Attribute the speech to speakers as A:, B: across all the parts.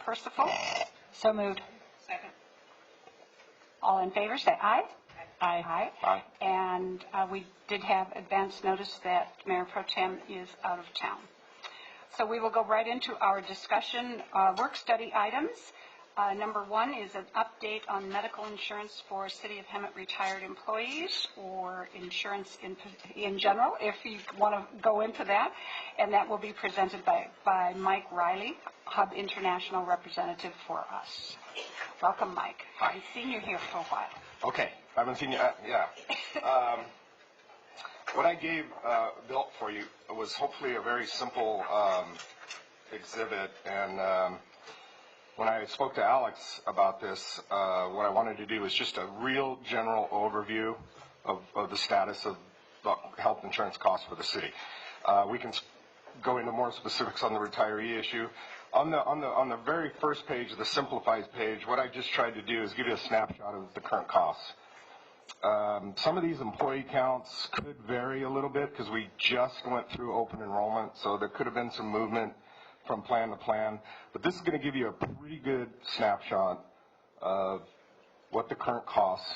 A: Percival.
B: So moved.
A: Second. All in favor, say aye.
B: Aye.
A: Aye.
C: Aye.
A: And we did have advance notice that Mayor Pro Tem is out of town. So we will go right into our discussion, work study items. Number one is an update on medical insurance for City of Hemet retired employees, or insurance in general, if you want to go into that. And that will be presented by Mike Riley, Hub International representative for us. Welcome, Mike. I've seen you here for a while.
C: Okay, I haven't seen you. Yeah. What I gave built for you was hopefully a very simple exhibit, and when I spoke to Alex about this, what I wanted to do was just a real general overview of the status of the health insurance costs for the city. We can go into more specifics on the retiree issue. On the very first page, the simplified page, what I just tried to do is give you a snapshot of the current costs. Some of these employee counts could vary a little bit because we just went through open enrollment, so there could have been some movement from plan to plan. But this is going to give you a pretty good snapshot of what the current costs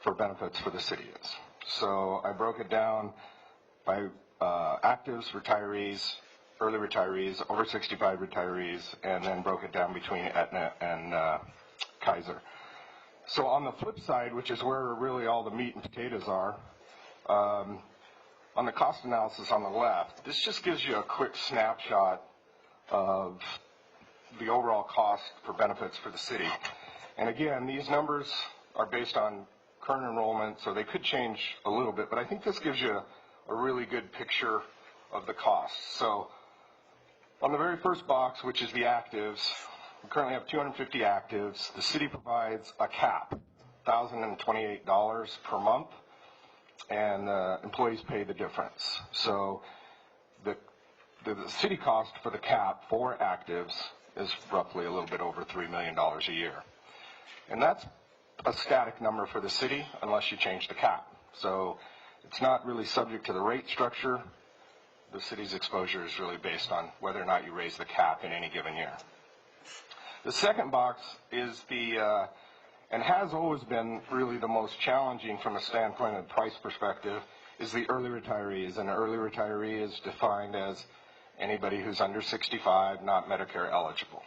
C: for benefits for the city is. So I broke it down by actives, retirees, early retirees, over 65 retirees, and then broke it down between Aetna and Kaiser. So on the flip side, which is where really all the meat and potatoes are, on the cost analysis on the left, this just gives you a quick snapshot of the overall cost for benefits for the city. And again, these numbers are based on current enrollment, so they could change a little bit, but I think this gives you a really good picture of the costs. So on the very first box, which is the actives, we currently have 250 actives. The city provides a cap, $1,028 per month, and employees pay the difference. So the city cost for the cap for actives is roughly a little bit over $3 million a year. And that's a static number for the city unless you change the cap. So it's not really subject to the rate structure. The city's exposure is really based on whether or not you raise the cap in any given year. The second box is and has always been really the most challenging from a standpoint of price perspective, is the early retirees. And an early retiree is defined as anybody who's under 65, not Medicare eligible.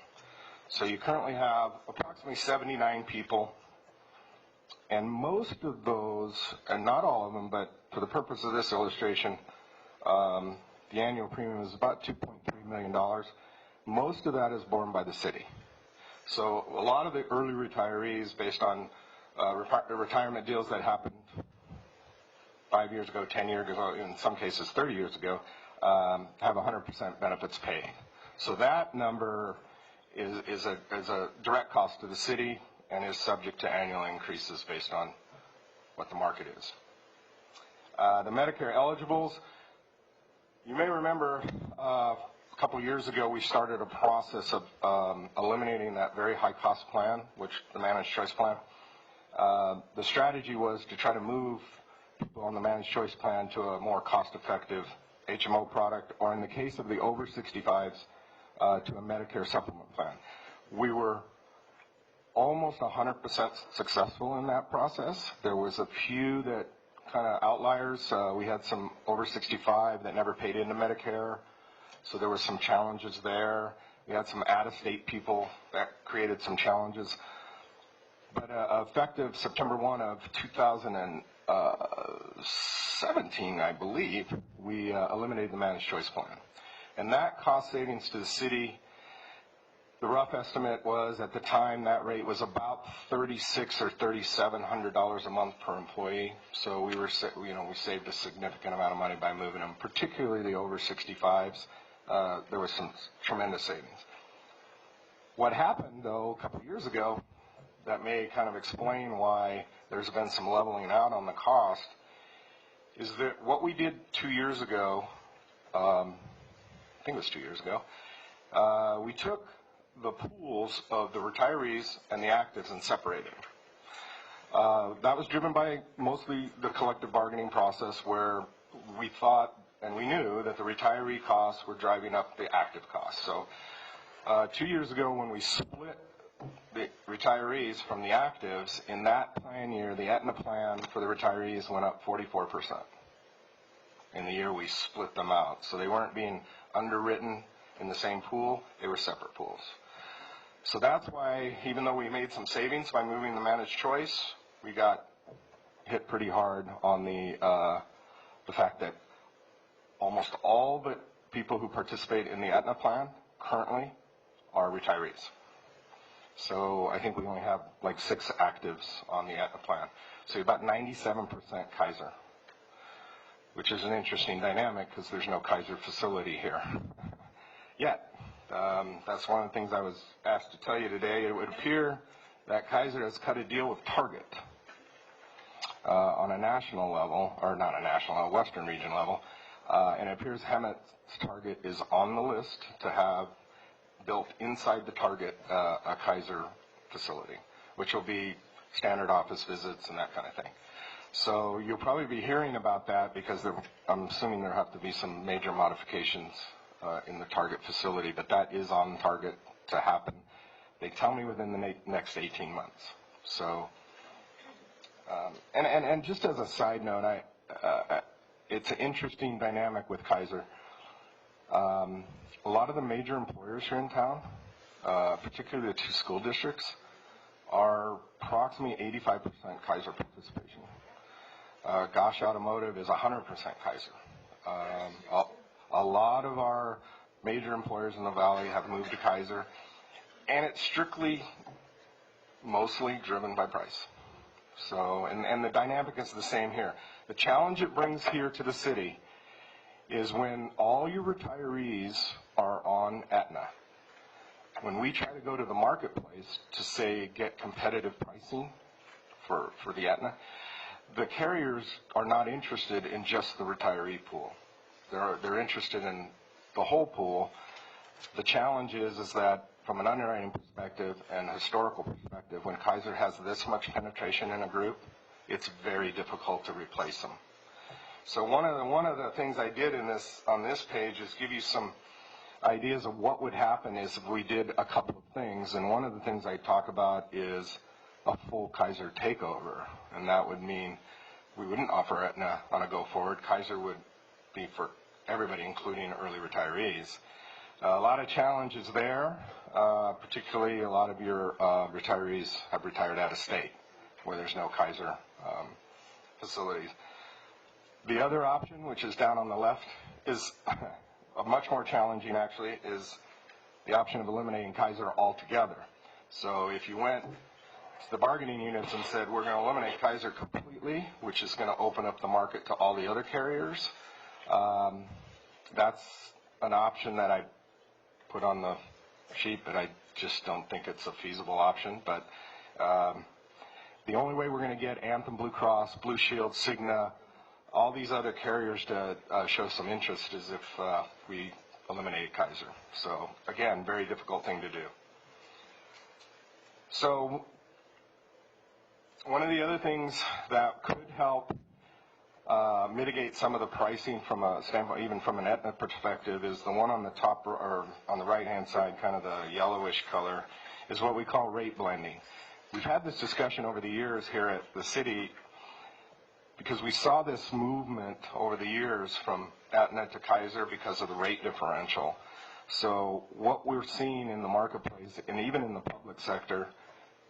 C: So you currently have approximately 79 people, and most of those, and not all of them, but for the purpose of this illustration, the annual premium is about $2.3 million. Most of that is borne by the city. So a lot of the early retirees, based on retirement deals that happened 5 years ago, 10 years ago, in some cases 30 years ago, have 100% benefits paid. So that number is a direct cost to the city and is subject to annual increases based on what the market is. The Medicare eligibles, you may remember a couple years ago we started a process of eliminating that very high cost plan, which the Managed Choice Plan. The strategy was to try to move people on the Managed Choice Plan to a more cost-effective HMO product, or in the case of the over 65s, to a Medicare supplement plan. We were almost 100% successful in that process. There was a few that kind of outliers. We had some over 65 that never paid into Medicare, so there were some challenges there. We had some out-of-state people that created some challenges. But effective September 1 of 2017, I believe, we eliminated the Managed Choice Plan. And that cost savings to the city, the rough estimate was at the time that rate was about $3,600 or $3,700 a month per employee. So we saved a significant amount of money by moving them, particularly the over 65s. There was some tremendous savings. What happened, though, a couple of years ago, that may kind of explain why there's been some leveling out on the cost, is that what we did 2 years ago, I think it was 2 years ago, we took the pools of the retirees and the actives and separated them. That was driven by mostly the collective bargaining process, where we thought and we knew that the retiree costs were driving up the active costs. So 2 years ago when we split the retirees from the actives, in that plan year, the Aetna plan for the retirees went up 44%. In the year we split them out. So they weren't being underwritten in the same pool, they were separate pools. So that's why, even though we made some savings by moving the managed choice, we got hit pretty hard on the fact that almost all the people who participate in the Aetna plan currently are retirees. So I think we only have like 6 actives on the Aetna plan. So about 97% Kaiser, which is an interesting dynamic because there's no Kaiser facility here yet. That's one of the things I was asked to tell you today. It would appear that Kaiser has cut a deal with Target on a national level, or not a national, a Western region level, and it appears Hemet's Target is on the list to have built inside the Target a Kaiser facility, which will be standard office visits and that kind of thing. So you'll probably be hearing about that because I'm assuming there have to be some major modifications in the Target facility, but that is on target to happen. They tell me within the next 18 months. So, and just as a side note, it's an interesting dynamic with Kaiser. A lot of the major employers here in town, particularly the 2 school districts, are approximately 85% Kaiser participation. Gosh Automotive is 100% Kaiser. A lot of our major employers in the Valley have moved to Kaiser, and it's strictly, mostly driven by price. So, and the dynamic is the same here. The challenge it brings here to the city is when all your retirees are on Aetna. When we try to go to the marketplace to say get competitive pricing for the Aetna, the carriers are not interested in just the retiree pool. They're interested in the whole pool. The challenge is that from an underwriting perspective and historical perspective, when Kaiser has this much penetration in a group, it's very difficult to replace them. So one of the things I did on this page is give you some ideas of what would happen if we did a couple of things. And one of the things I talk about is a full Kaiser takeover, and that would mean we wouldn't offer Aetna on a go forward. Kaiser would be for everybody, including early retirees. A lot of challenges there, particularly a lot of your retirees have retired out of state where there's no Kaiser facilities. The other option, which is down on the left, is much more challenging actually, is the option of eliminating Kaiser altogether. So if you went to the bargaining units and said, we're going to eliminate Kaiser completely, which is going to open up the market to all the other carriers, that's an option that I put on the sheet, but I just don't think it's a feasible option. But the only way we're going to get Anthem, Blue Cross, Blue Shield, Cigna, all these other carriers to show some interest is if we eliminate Kaiser. So again, very difficult thing to do. So one of the other things that could help mitigate some of the pricing from a standpoint, even from an Aetna perspective, is the one on the top or on the right-hand side, kind of the yellowish color, is what we call rate blending. We've had this discussion over the years here at the city because we saw this movement over the years from Aetna to Kaiser because of the rate differential. So what we're seeing in the marketplace, and even in the public sector,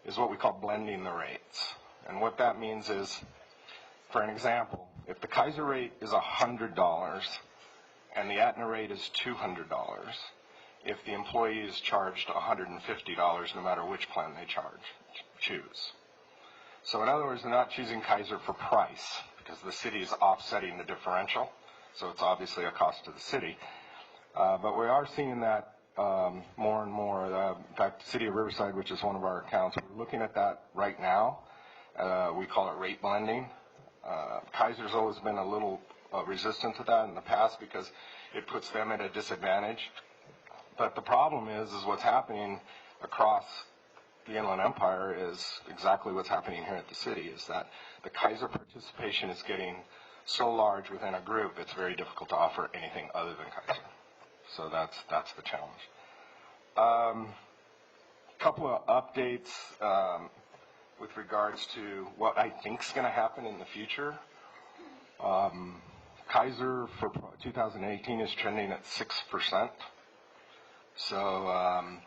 C: is what we call blending the rates. And what that means is, for an example, if the Kaiser rate is $100 and the Aetna rate is $200, if the employee is charged $150 no matter which plan they choose. So in other words, they're not choosing Kaiser for price because the city is offsetting the differential, so it's obviously a cost to the city. But we are seeing that more and more. In fact, the City of Riverside, which is one of our accounts, we're looking at that right now. We call it rate blending. Kaiser's always been a little resistant to that in the past because it puts them at a disadvantage. But the problem is what's happening across the Inland Empire is exactly what's happening here at the city, is that the Kaiser participation is getting so large within a group, it's very difficult to offer anything other than Kaiser. So that's the challenge. Couple of updates with regards to what I think is going to happen in the future. Kaiser for 2018 is trending at 6%. So,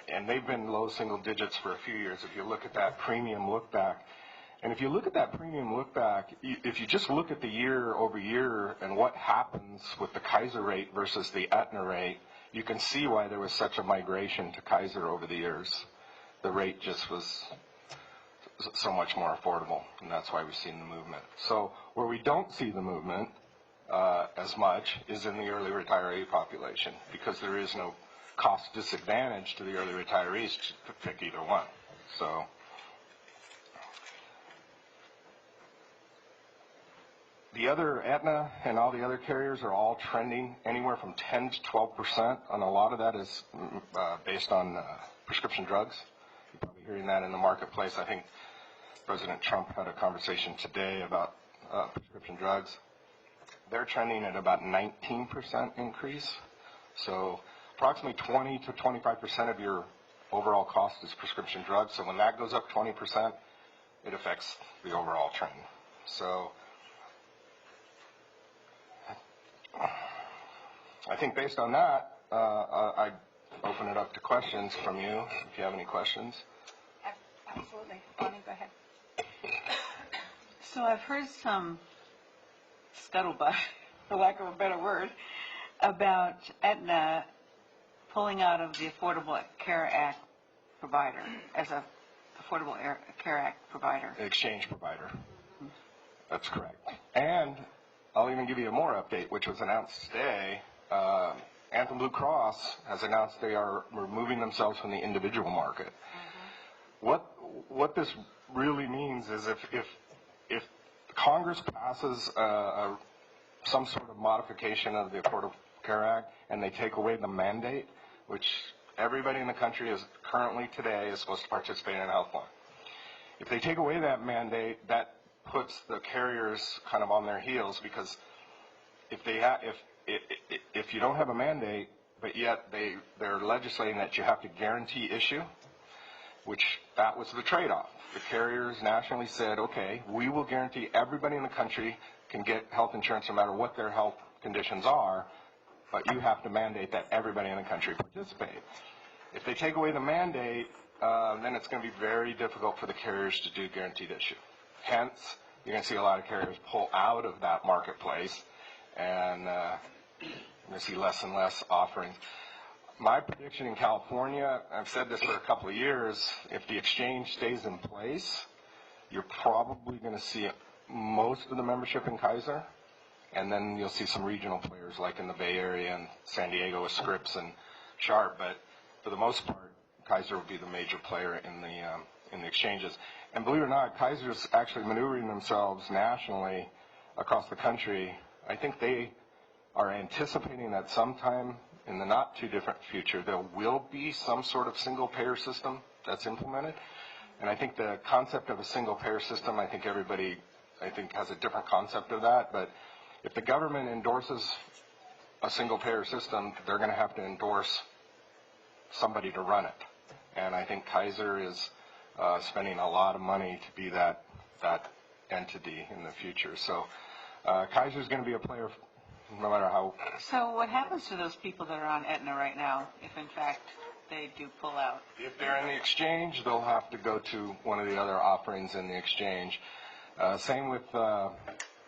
C: and they've been low single digits for a few years. If you look at that premium look back, and if you look at that premium look back, if you just look at the year over year and what happens with the Kaiser rate versus the Aetna rate, you can see why there was such a migration to Kaiser over the years. The rate just was so much more affordable, and that's why we've seen the movement. So where we don't see the movement as much is in the early retiree population, because there is no cost disadvantage to the early retirees to pick either one. So the other, Aetna and all the other carriers are all trending anywhere from 10 to 12%, and a lot of that is based on prescription drugs. You're probably hearing that in the marketplace. I think President Trump had a conversation today about prescription drugs. They're trending at about 19% increase. So approximately 20 to 25% of your overall cost is prescription drugs. So when that goes up 20%, it affects the overall trend. So I think based on that, I open it up to questions from you, if you have any questions.
A: Absolutely. Bonnie, go ahead.
B: So I've heard some scuttlebutt, for lack of a better word, about Aetna pulling out of the Affordable Care Act provider as a Affordable Care Act provider.
C: Exchange provider. That's correct. And I'll even give you a more update, which was announced today. Anthem Blue Cross has announced they are removing themselves from the individual market. What this really means is if Congress passes some sort of modification of the Affordable Care Act and they take away the mandate, which everybody in the country is currently today is supposed to participate in a health plan. If they take away that mandate, that puts the carriers kind of on their heels, because if you don't have a mandate, but yet they're legislating that you have to guarantee issue, which that was the trade-off. The carriers nationally said, okay, we will guarantee everybody in the country can get health insurance no matter what their health conditions are, but you have to mandate that everybody in the country participate. If they take away the mandate, then it's going to be very difficult for the carriers to do guaranteed issue. Hence, you're going to see a lot of carriers pull out of that marketplace, and you're going to see less and less offerings. My prediction in California, I've said this for a couple of years, if the exchange stays in place, you're probably going to see most of the membership in Kaiser, and then you'll see some regional players like in the Bay Area and San Diego with Scripps and Sharp, but for the most part, Kaiser will be the major player in the exchanges. And believe it or not, Kaiser's actually maneuvering themselves nationally across the country. I think they are anticipating that sometime in the not too different future, there will be some sort of single payer system that's implemented. And I think the concept of a single payer system, I think everybody, has a different concept of that. But if the government endorses a single payer system, they're going to have to endorse somebody to run it. And I think Kaiser is spending a lot of money to be that entity in the future. So Kaiser is going to be a player no matter how.
B: So what happens to those people that are on Aetna right now, if in fact they do pull out?
C: If they're in the exchange, they'll have to go to one of the other offerings in the exchange. Same with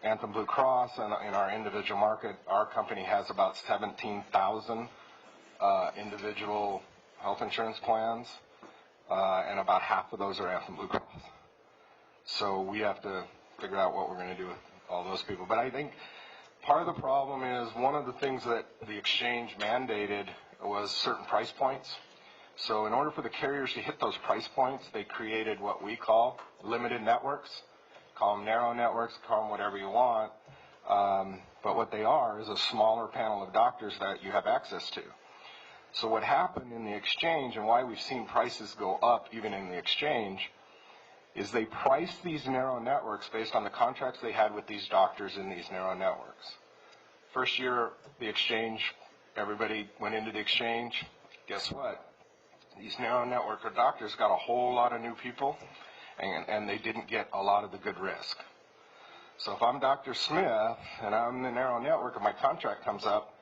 C: Anthem Blue Cross. And in our individual market, our company has about 17,000 individual health insurance plans, and about half of those are Anthem Blue Cross. So we have to figure out what we're going to do with all those people. But I think part of the problem is one of the things that the exchange mandated was certain price points. So in order for the carriers to hit those price points, they created what we call limited networks. Call them narrow networks, call them whatever you want. But what they are is a smaller panel of doctors that you have access to. So what happened in the exchange, and why we've seen prices go up even in the exchange, is they priced these narrow networks based on the contracts they had with these doctors in these narrow networks. First year, the exchange, everybody went into the exchange, Guess what? These narrow network of doctors got a whole lot of new people, and they didn't get a lot of the good risk. So if I'm Dr. Smith and I'm in the narrow network and my contract comes up,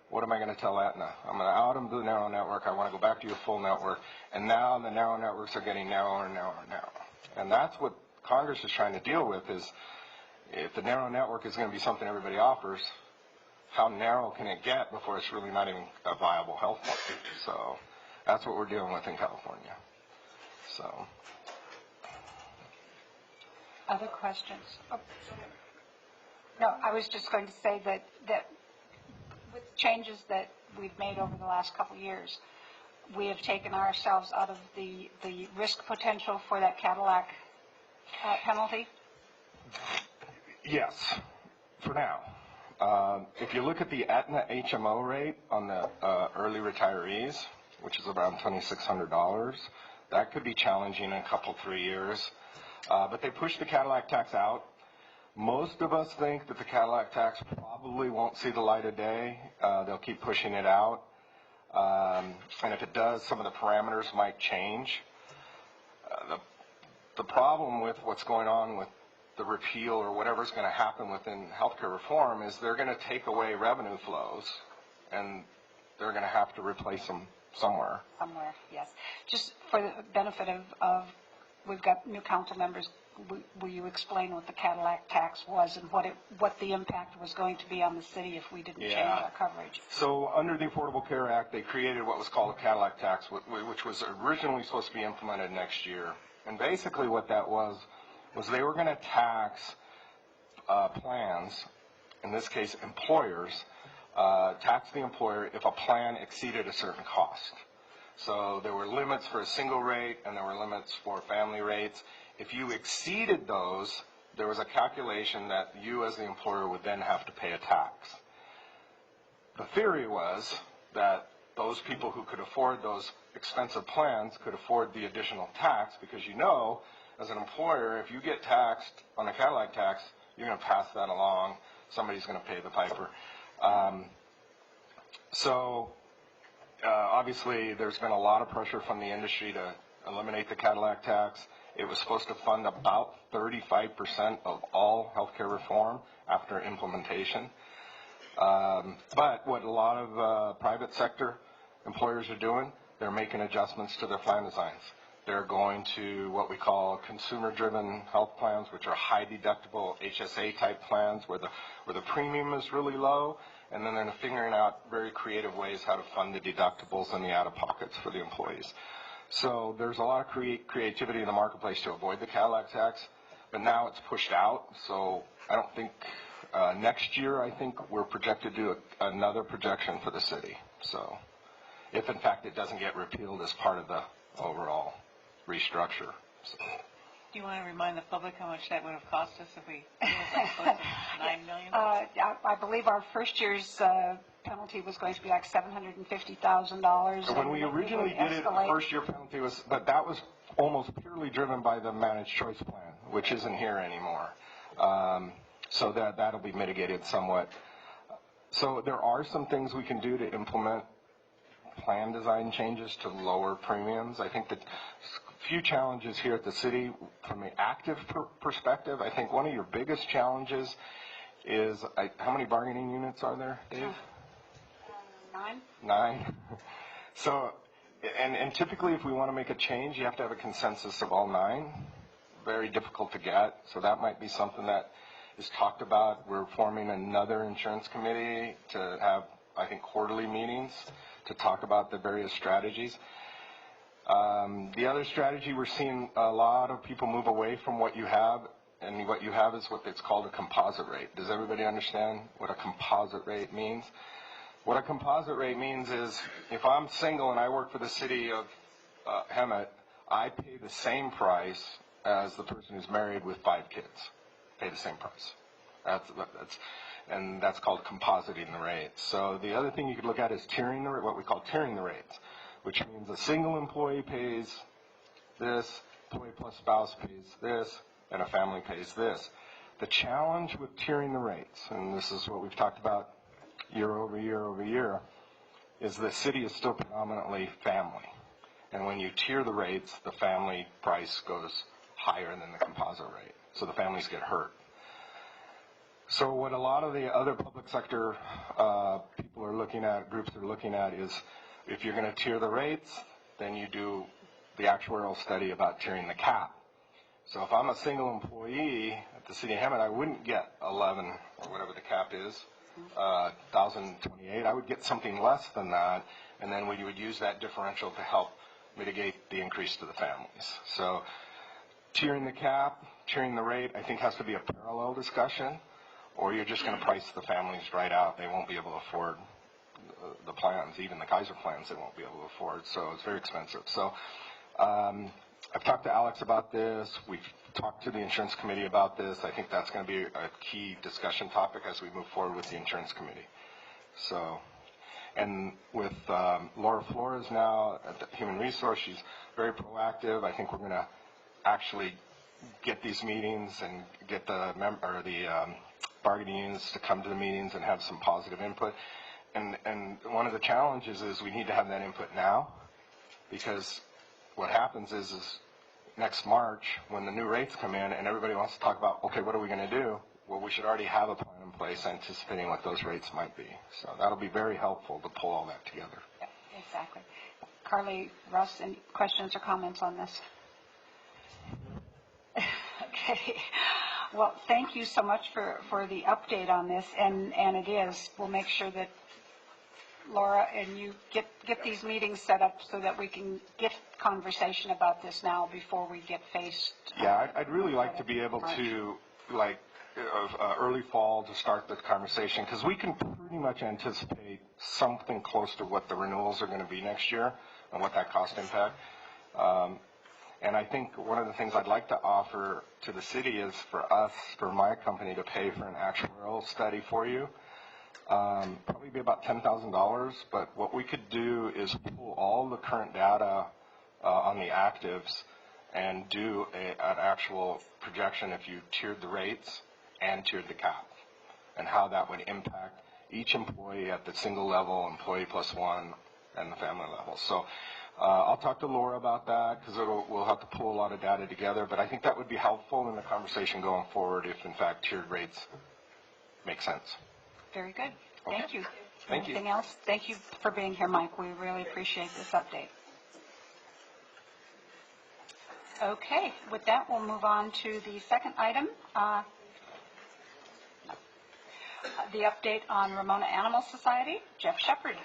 C: what am I going to tell Aetna? I'm going to out of the narrow network. I want to go back to your full network. And now the narrow networks are getting narrower and narrower and narrower. And that's what Congress is trying to deal with is if the narrow network is going to be something everybody offers, how narrow can it get before it's really not even a viable health market? So that's what we're dealing with in California. So.
A: Other questions? Oh. No, I was just going to say that with changes that we've made over the last couple of years, we have taken ourselves out of the risk potential for that Cadillac penalty?
C: Yes, for now. If you look at the Aetna HMO rate on the early retirees, which is around $2,600, that could be challenging in a couple, 3 years. But they pushed the Cadillac tax out. Most of us think that the Cadillac tax probably won't see the light of day. They'll keep pushing it out. And if it does, some of the parameters might change. The problem with what's going on with the repeal or whatever's going to happen within healthcare reform is they're going to take away revenue flows, and they're going to have to replace them somewhere.
A: Somewhere, yes. Just for the benefit of we've got new council members, will you explain what the Cadillac tax was and what the impact was going to be on the city if we didn't change our coverage?
C: So under the Affordable Care Act, they created what was called a Cadillac tax, which was originally supposed to be implemented next year. And basically what that was they were going to tax plans, in this case employers, tax the employer if a plan exceeded a certain cost. So there were limits for a single rate and there were limits for family rates. If you exceeded those, there was a calculation that you as the employer would then have to pay a tax. The theory was that those people who could afford those expensive plans could afford the additional tax because as an employer, if you get taxed on a Cadillac tax, you're going to pass that along. Somebody's going to pay the piper. Obviously, there's been a lot of pressure from the industry to eliminate the Cadillac tax. It was supposed to fund about 35% of all healthcare reform after implementation. But what a lot of private sector employers are doing, they're making adjustments to their plan designs. They're going to what we call consumer-driven health plans, which are high-deductible HSA-type plans where the premium is really low, and then they're figuring out very creative ways how to fund the deductibles and the out-of-pockets for the employees. So there's a lot of creativity in the marketplace to avoid the Cadillac tax, but now it's pushed out. So I don't think next year, I think we're projected to do another projection for the city. So if, in fact, it doesn't get repealed as part of the overall restructure. So.
B: Do you want to remind the public how much that would have cost us if we close to $9 million?
A: I believe our first year's penalty was going to be like $750,000.
C: When we originally did it, the first year penalty was, but that was almost purely driven by the managed choice plan, which isn't here anymore. So that'll be mitigated somewhat. So there are some things we can do to implement plan design changes to lower premiums. I think that few challenges here at the city from the active perspective. I think one of your biggest challenges is how many bargaining units are there, Dave?
A: 9.
C: 9. So, and typically if we want to make a change, you have to have a consensus of all 9. Very difficult to get. So that might be something that is talked about. We're forming another insurance committee to have, I think, quarterly meetings to talk about the various strategies. The other strategy, we're seeing a lot of people move away from what you have, and what you have is what it's called a composite rate. Does everybody understand what a composite rate means? What a composite rate means is if I'm single and I work for the city of Hemet, I pay the same price as the person who's married with 5 kids. Pay the same price. That's called compositing the rates. So the other thing you could look at is tiering the rate, what we call tiering the rates, which means a single employee pays this, employee plus spouse pays this, and a family pays this. The challenge with tiering the rates, and this is what we've talked about year over year over year, is the city is still predominantly family. And when you tier the rates, the family price goes higher than the composite rate. So the families get hurt. So what a lot of the other public sector people are looking at, groups are looking at, is if you're going to tier the rates, then you do the actuarial study about tiering the cap. So if I'm a single employee at the city of Hammond, I wouldn't get 11 or whatever the cap is, 1,028. I would get something less than that, and then we would use that differential to help mitigate the increase to the families. So tiering the cap, tiering the rate, I think has to be a parallel discussion, or you're just going to price the families right out. They won't be able to afford the plans, even the Kaiser plans they won't be able to afford, so it's very expensive. So I've talked to Alex about this. We've talked to the insurance committee about this. I think that's going to be a key discussion topic as we move forward with the insurance committee. So, and with Laura Flores now at the Human Resource, she's very proactive. I think we're going to actually get these meetings and get the bargaining units to come to the meetings and have some positive input. And one of the challenges is we need to have that input now, because what happens is next March, when the new rates come in and everybody wants to talk about, okay, what are we going to do? Well, we should already have a plan in place anticipating what those rates might be. So that'll be very helpful to pull all that together.
A: Yeah, exactly. Carly, Russ, any questions or comments on this? Okay. Well, thank you so much for the update on this, and it is. We'll make sure that Laura and you get these meetings set up so that we can get conversation about this now before we get faced.
C: Yeah, I'd really like to be able to, like, early fall to start the conversation, because we can pretty much anticipate something close to what the renewals are going to be next year and what that cost impact. And I think one of the things I'd like to offer to the city is for us, for my company, to pay for an actuarial study for you. Probably be about $10,000, but what we could do is pull all the current data on the actives and do an actual projection if you tiered the rates and tiered the cap, and how that would impact each employee at the single level, employee plus one, and the family level. So I'll talk to Laura about that, because we'll have to pull a lot of data together, but I think that would be helpful in the conversation going forward if, in fact, tiered rates make sense.
A: Very good. Thank
C: Okay.
A: you.
C: Thank you.
A: Anything else? Thank you for being here, Mike. We really appreciate this update. Okay. With that, we'll move on to the second item, the update on Ramona Animal Society. Jeff Shepard.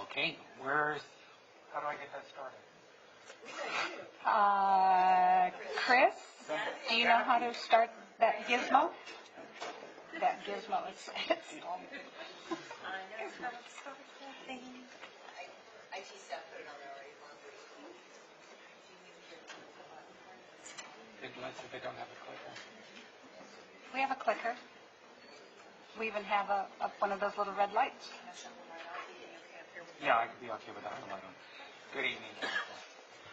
D: Okay, how do I get that started?
A: Chris, do you know how to start that gizmo? That gizmo, it's
E: IT staff put it on there already.
D: Let's see if they don't have a clicker.
A: we have a clicker. We even have one of those little red lights.
D: Yeah, I could be okay with that. Good evening.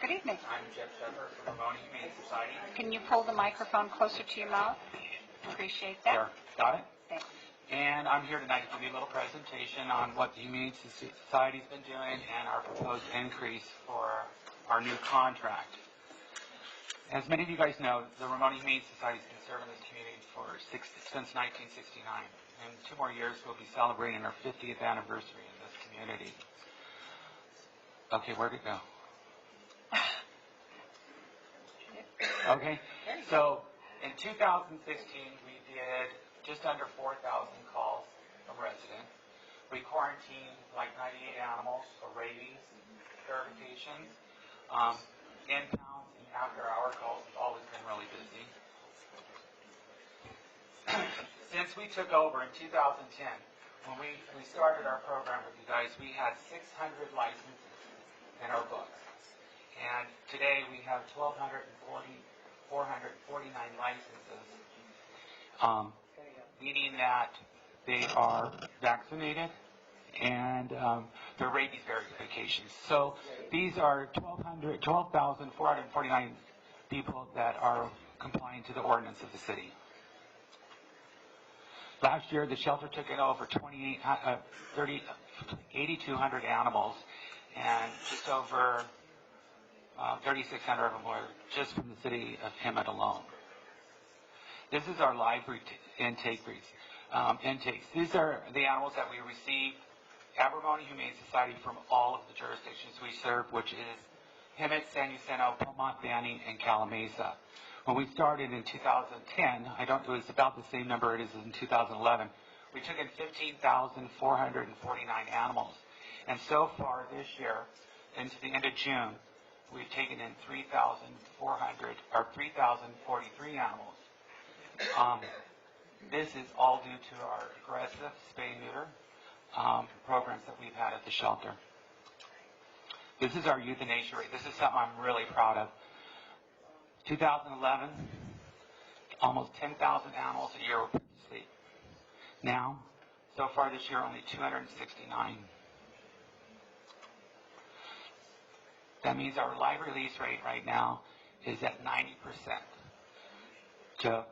A: Good evening.
D: I'm Jeff Shepard from Ramona Humane Society.
A: Can you pull the microphone closer to your mouth? Appreciate that.
D: There, got it?
A: Thanks.
D: And I'm here tonight to give you a little presentation on what the Humane Society's been doing and our proposed increase for our new contract. As many of you guys know, the Ramona Humane Society's been serving this community since 1969. In 2 more years, we'll be celebrating our 50th anniversary in this community. Okay, where'd it go? Okay, so in 2016, we did just under 4,000 calls from residents. We quarantined like 98 animals for rabies, verifications. Impounds and after-hour calls have always been really busy. Since we took over in 2010, when we started our program with you guys, we had 600 licenses in our books. And today we have 449 licenses, meaning that they are vaccinated and their rabies verifications. So these are 12,449 people that are complying to the ordinance of the city. Last year, the shelter took in over 8,200 animals, and just over 3,600 of them were just from the city of Hemet alone. This is our live intakes. These are the animals that we receive Abermoni Humane Society from all of the jurisdictions we serve, which is Hemet, San Jacinto, Beaumont, Banning, and Calamasa. When we started in 2010, it was about the same number it is in 2011. We took in 15,449 animals. And so far this year, into the end of June, we've taken in 3,043 animals. This is all due to our aggressive spay-neuter programs that we've had at the shelter. This is our euthanasia rate. This is something I'm really proud of. 2011, almost 10,000 animals a year were put to sleep. Now, so far this year, only 269. That means our live release rate right now is at 90%. To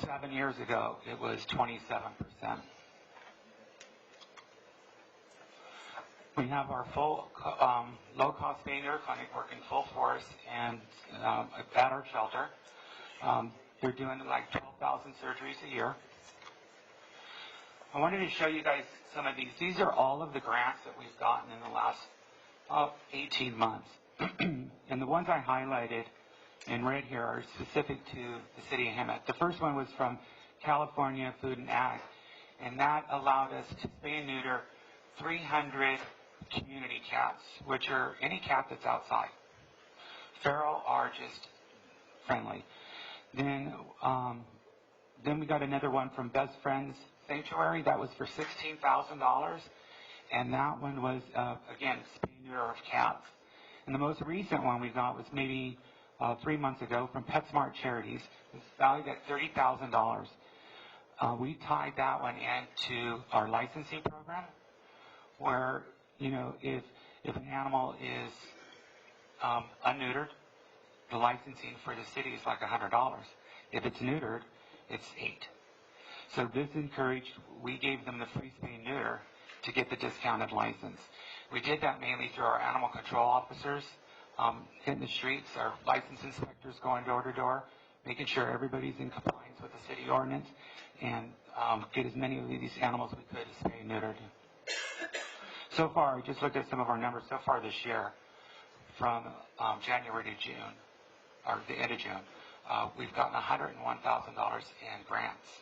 D: 7 years ago, it was 27%. We have our full low-cost spay-neuter clinic working full force and at our shelter. They're doing like 12,000 surgeries a year. I wanted to show you guys some of these. These are all of the grants that we've gotten in the last 18 months. And the ones I highlighted in red here are specific to the city of Hemet. The first one was from California Food and Ag, and that allowed us to spay and neuter 300 community cats, which are any cat that's outside. Feral are just friendly. Then we got another one from Best Friends Sanctuary. That was for $16,000, and that one was again spay and neuter of cats. And the most recent one we got was maybe 3 months ago from PetSmart Charities. It's valued at $30,000. We tied that one into our licensing program, where if an animal is unneutered, the licensing for the city is like $100. If it's neutered, it's $8. So this encouraged. We gave them the free spay and neuter to get the discounted license. We did that mainly through our animal control officers hitting the streets, our license inspectors going door to door, making sure everybody's in compliance with the city ordinance, and get as many of these animals as we could spay and neutered. So far, I just looked at some of our numbers so far this year, from January to June, or the end of June, we've gotten $101,000 in grants.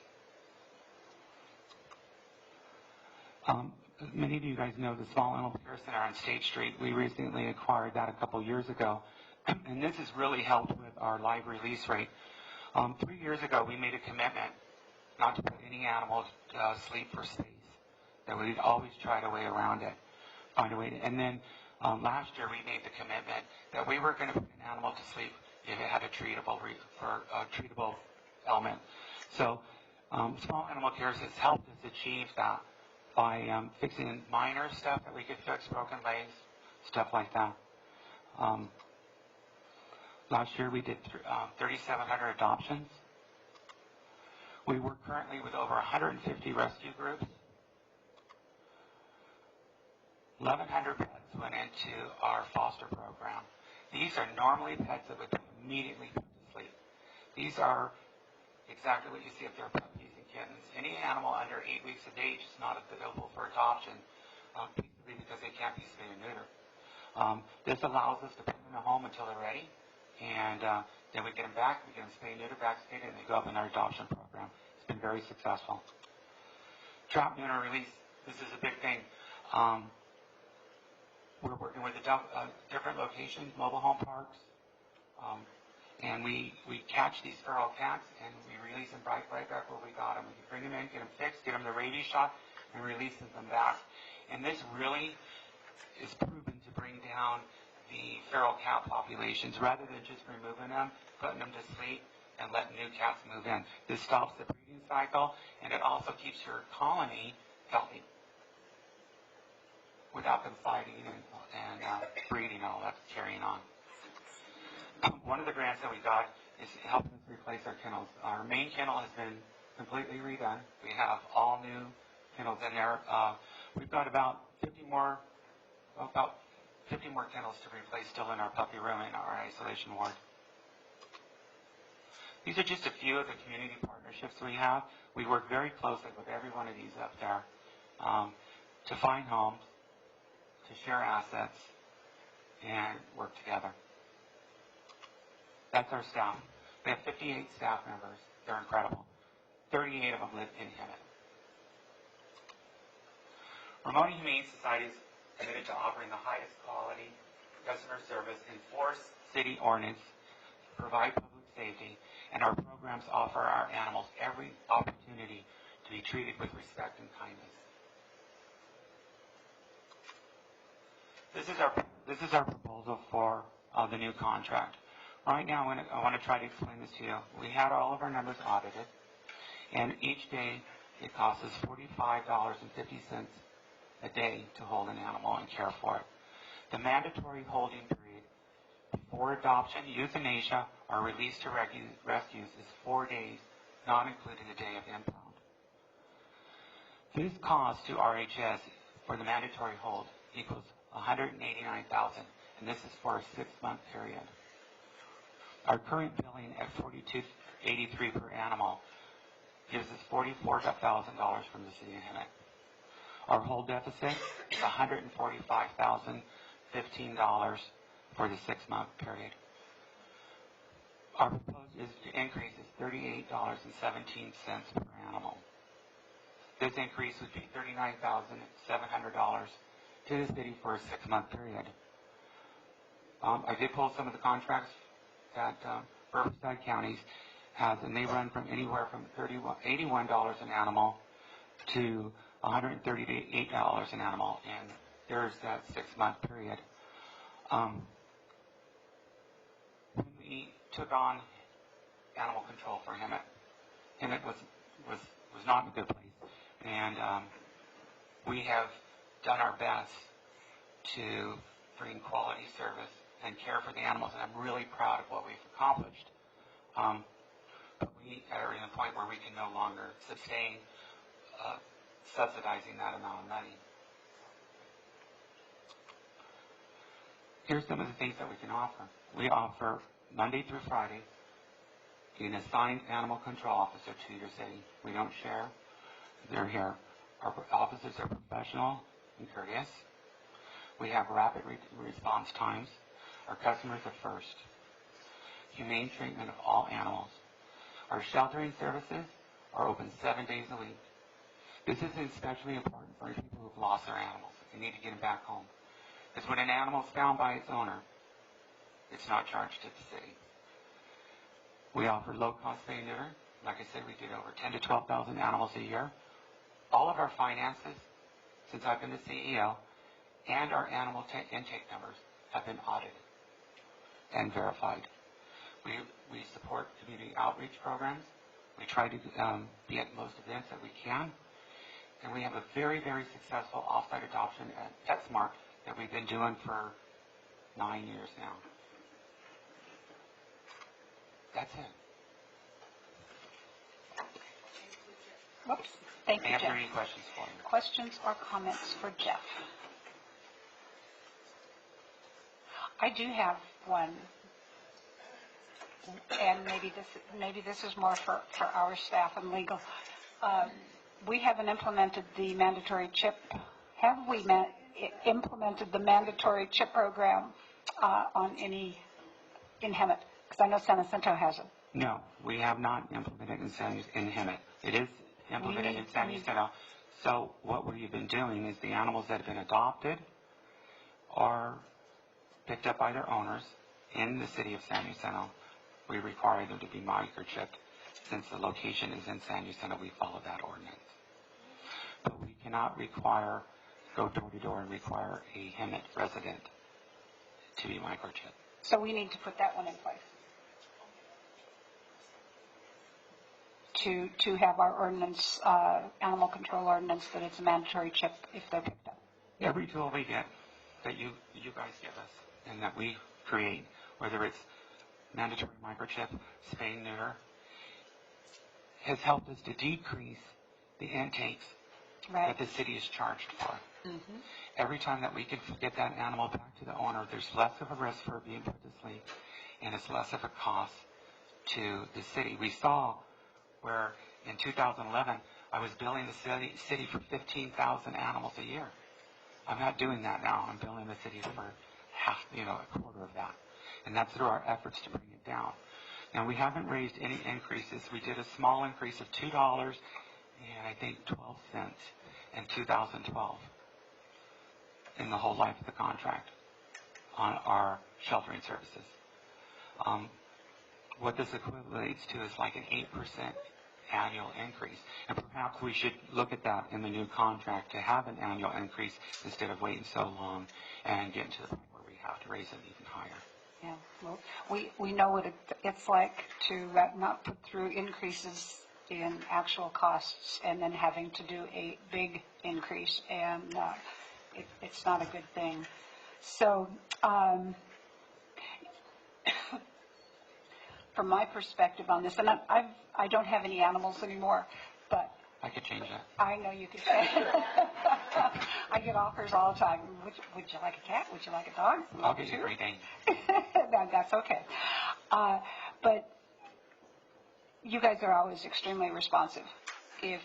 D: Many of you guys know the Small Animal Care Center on State Street. We recently acquired that a couple years ago, and this has really helped with our live release rate. 3 years ago, we made a commitment not to put any animals to sleep for space, that we'd always try to way around it, find a way to. And then last year, we made the commitment that we were going to put an animal to sleep if it had a treatable element. So Small Animal Care has helped us achieve that by fixing minor stuff that we could fix, broken legs, stuff like that. Last year we did 3,700 adoptions. We work currently with over 150 rescue groups. 1,100 pets went into our foster program. These are normally pets that would be immediately put to sleep. These are exactly what you see if they're puppies and kittens. Any animal under 8 weeks of age is not available for adoption, basically because they can't be spayed and neutered. This allows us to put them in a home until they're ready, and then we get them back, we get them spayed and neutered, vaccinated, and they go up in our adoption program. It's been very successful. Trap, neuter, release. This is a big thing. We're working with different locations, mobile home parks, and we catch these feral cats and we release them right back where we got them. We bring them in, get them fixed, get them the rabies shot, and release them back. And this really is proven to bring down the feral cat populations rather than just removing them, putting them to sleep, and letting new cats move in. This stops the breeding cycle, and it also keeps your colony healthy without them fighting and breeding and all that carrying on. One of the grants that we got is helping us replace our kennels. Our main kennel has been completely redone. We have all new kennels in there. We've got about 50 more kennels to replace still in our puppy room and our isolation ward. These are just a few of the community partnerships we have. We work very closely with every one of these up there to find homes, to share assets, and work together. That's our staff. We have 58 staff members. They're incredible. 38 of them live in Hemet. Ramona Humane Society is committed to offering the highest quality customer service, enforce city ordinance, provide public safety, and our programs offer our animals every opportunity to be treated with respect and kindness. This is our proposal for the new contract. Right now, I want to try to explain this to you. We had all of our numbers audited, and each day it costs us $45.50 a day to hold an animal and care for it. The mandatory holding period before adoption, euthanasia, or release to rescues is 4 days, not including the day of impound. This cost to RHS for the mandatory hold equals $189,000, and this is for a 6-month period. Our current billing at $42.83 per animal gives us $44,000 from the city of Hemet. Our hold deficit is $145,015 for the 6-month period. Our proposed increase is $38.17 per animal. This increase would be $39,700 to the city for a 6-month period. I did pull some of the contracts that Riverside counties has, and they run from anywhere from $81 an animal to $138 an animal, and there's that 6-month period. When we took on animal control for Hemet, Hemet was not in a good place, and we have done our best to bring quality service and care for the animals, and I'm really proud of what we've accomplished. But we are at a point where we can no longer sustain subsidizing that amount of money. Here's some of the things that we can offer. We offer Monday through Friday an assigned animal control officer to your city. We don't share. They're here. Our officers are professional and courteous. We have rapid response times. Our customers are first. Humane treatment of all animals. Our sheltering services are open 7 days a week. This is especially important for people who've lost their animals and need to get them back home. Because when an animal is found by its owner, it's not charged to the city. We offer low-cost spay and neuter. Like I said, we did over 10,000 to 12,000 animals a year. All of our finances, since I've been the CEO, and our animal intake numbers have been audited and verified. We support community outreach programs. We try to be at most events that we can. And we have a very, very successful off-site adoption at PetSmart that we've been doing for 9 years now. That's it.
A: Whoops. Thank you,
D: Answer
A: Jeff.
D: any questions for me.
A: Questions or comments for Jeff? I do have one, and maybe this is more for our staff and legal. We haven't implemented the mandatory chip. Have we implemented the mandatory chip program on any in Hemet? Because I know San Jacinto hasn't.
D: No, we have not implemented in Hemet. It is implemented in San Jacinto. So what we've been doing is the animals that have been adopted are picked up by their owners in the city of San Jacinto. We require them to be microchipped. Since the location is in San Jacinto, we follow that ordinance. But we cannot go door to door and require a Hemet resident to be microchipped.
A: So we need to put that one in place. To have our ordinance, animal control ordinance, that it's a mandatory chip if they're picked up.
D: Every tool we get that you guys give us and that we create, whether it's mandatory microchip, spay neuter, has helped us to decrease the intakes
A: Right.
D: that the city is charged for. Every time that we can get that animal back to the owner, there's less of a risk for it being put to sleep, and it's less of a cost to the city. We saw where in 2011, I was billing the city for 15,000 animals a year. I'm not doing that now. I'm billing the city for half, a quarter of that. And that's through our efforts to bring it down. Now, we haven't raised any increases. We did a small increase of $2 and I think 12 cents in 2012 in the whole life of the contract on our sheltering services. What this equates to is like an 8% annual increase. And perhaps we should look at that in the new contract to have an annual increase instead of waiting so long and getting to the point where we have to raise it even higher.
A: Yeah, well, we know what it's like to not put through increases in actual costs and then having to do a big increase, and it's not a good thing. So, from my perspective on this, and I don't have any animals anymore, but
D: I could change that.
A: I know you could say. I get offers all the time. Would you like a cat? Would you like a dog?
D: I'll get you a Great Dane.
A: That's okay. But you guys are always extremely responsive. If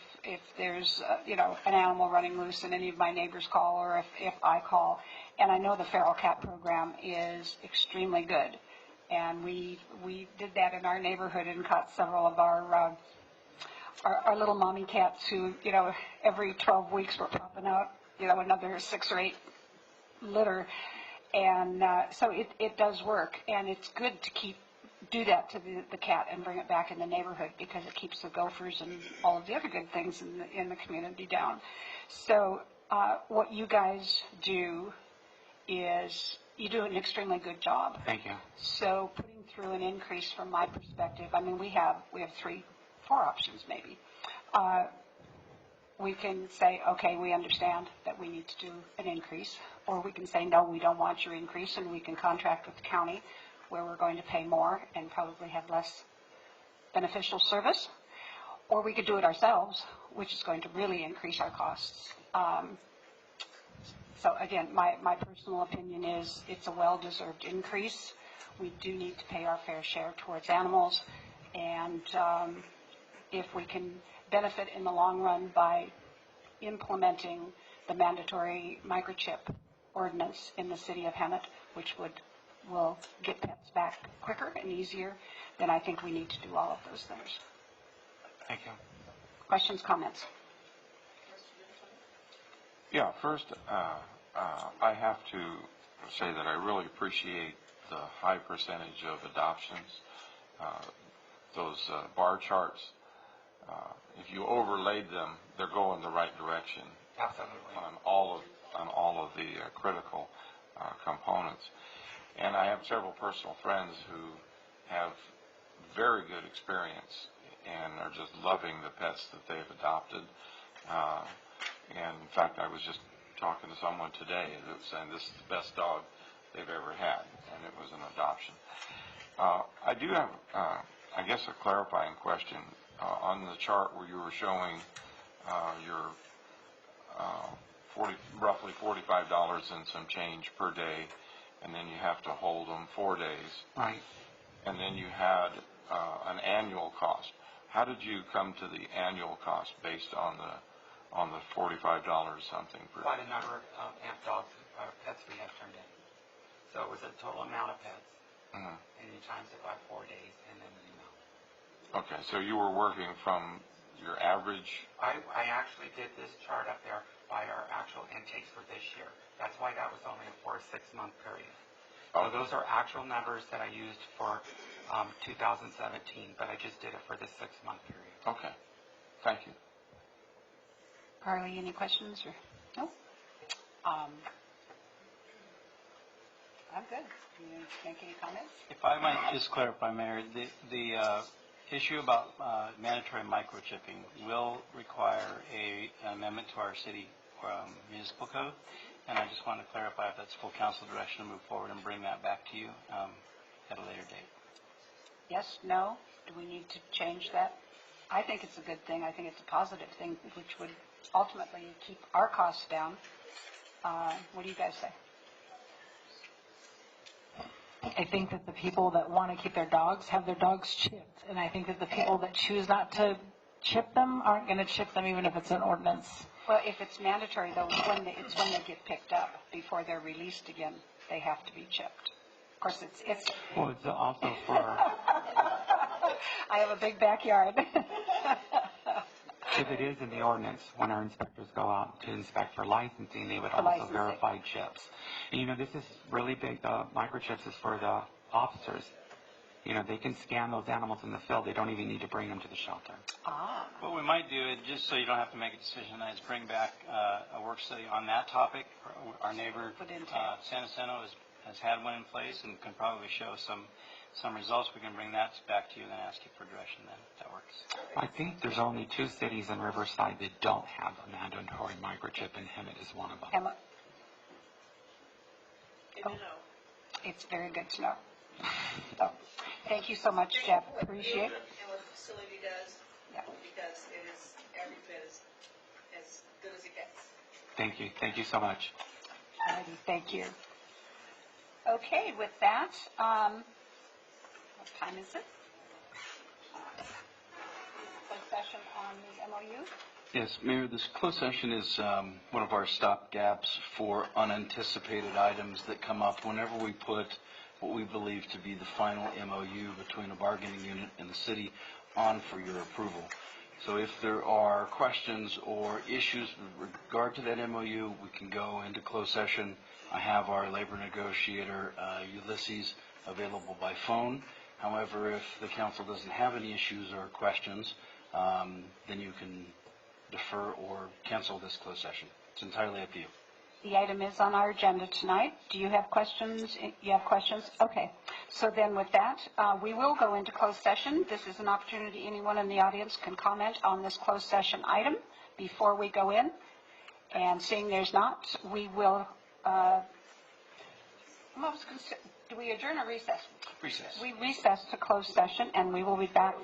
A: there's an animal running loose and any of my neighbors call, or if I call, and I know the feral cat program is extremely good, and we did that in our neighborhood and caught several of our little mommy cats who, every 12 weeks were popping out, another 6 or 8 litter. And so it does work. And it's good to do that to the cat and bring it back in the neighborhood, because it keeps the gophers and all of the other good things in the community down. So what you guys do is you do an extremely good job.
D: Thank you.
A: So putting through an increase from my perspective, I mean, we have 4 options maybe. We can say, okay, we understand that we need to do an increase, or we can say, no, we don't want your increase, and we can contract with the county where we're going to pay more and probably have less beneficial service, or we could do it ourselves, which is going to really increase our costs. So again, my personal opinion is it's a well-deserved increase. We do need to pay our fair share towards animals, and if we can benefit in the long run by implementing the mandatory microchip ordinance in the city of Hemet, which will get pets back quicker and easier, then I think we need to do all of those things.
D: Thank you.
A: Questions, comments?
F: Yeah, first, I have to say that I really appreciate the high percentage of adoptions. Those bar charts, if you overlaid them, they're going the right direction.
D: Absolutely.
F: On all of the critical components. And I have several personal friends who have very good experience and are just loving the pets that they've adopted. And in fact, I was just talking to someone today who was saying this is the best dog they've ever had, and it was an adoption. I do have, I guess, a clarifying question. On the chart where you were showing your roughly $45 and some change per day, and then you have to hold them 4 days.
D: Right.
F: And then you had an annual cost. How did you come to the annual cost based on the $45 something per
D: By
F: day?
D: the number of dogs, pets we have turned in. So it was a total amount of pets,
F: Mhm.
D: and you times it by 4 days, and then the amount.
F: Okay, so you were working from your average.
D: I actually did this chart up there by our actual intakes for this year. That's why that was only for a 6-month period. So
F: Okay.
D: those are actual numbers that I used for 2017, but I just did it for the 6-month period.
F: Okay, thank you.
A: Carly, any questions? Or no? I'm good. You make any comments?
G: If I might just clarify, Mayor, the issue about mandatory microchipping will require an amendment to our city municipal code, and I just want to clarify if that's full council direction to move forward and bring that back to you at a later date.
A: Yes, no? Do we need to change that? I think it's a good thing. I think it's a positive thing, which would ultimately keep our costs down. What do you guys say?
H: I think that the people that want to keep their dogs have their dogs chipped, and I think that the people that choose not to chip them aren't going to chip them even if it's an ordinance.
A: Well, if it's mandatory, though, it's when they get picked up before they're released again. They have to be chipped. Of course, it's.
D: Well, it's also for,
A: I have a big backyard.
D: if it is in the ordinance, when our inspectors go out to inspect for licensing, they would
A: For
D: also
A: licensing.
D: verify chips. And, this is really big. The microchips is for the officers. They can scan those animals in the field. They don't even need to bring them to the shelter.
G: What we might do, just so you don't have to make a decision tonight, is bring back a work study on that topic. Our neighbor,
A: What entails?
G: San Jacinto, has had one in place and can probably show some results. We can bring that back to you and then ask you for direction then, if that works.
D: I think there's only 2 cities in Riverside that don't have a mandatory microchip, and Hemet is one of them.
A: Emma? Oh, it's very good to know. So, thank you so much, Jeff. Appreciate it.
E: And what the facility does,
A: Yeah.
E: because it is every bit as good as it gets.
D: Thank you so much.
A: Alrighty, thank you. Okay, with that, what time is it? Closed session on the MOU?
I: Yes, Mayor, this closed session is one of our stop gaps for unanticipated items that come up whenever we put what we believe to be the final MOU between a bargaining unit and the city on for your approval. So if there are questions or issues with regard to that MOU, we can go into closed session. I have our labor negotiator, Ulysses, available by phone. However, if the council doesn't have any issues or questions, then you can defer or cancel this closed session. It's entirely up to you.
A: The item is on our agenda tonight. Do you have questions? You have questions? Okay. So then with that, we will go into closed session. This is an opportunity anyone in the audience can comment on this closed session item before we go in. And seeing there's not, we will, do we adjourn or recess?
I: Recess.
A: We recess to closed session and we will be back.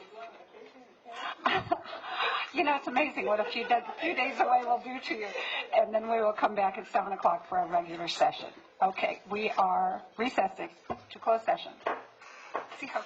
A: It's amazing what a few days away will do to you. And then we will come back at 7 o'clock for our regular session. Okay, we are recessing to closed session. See how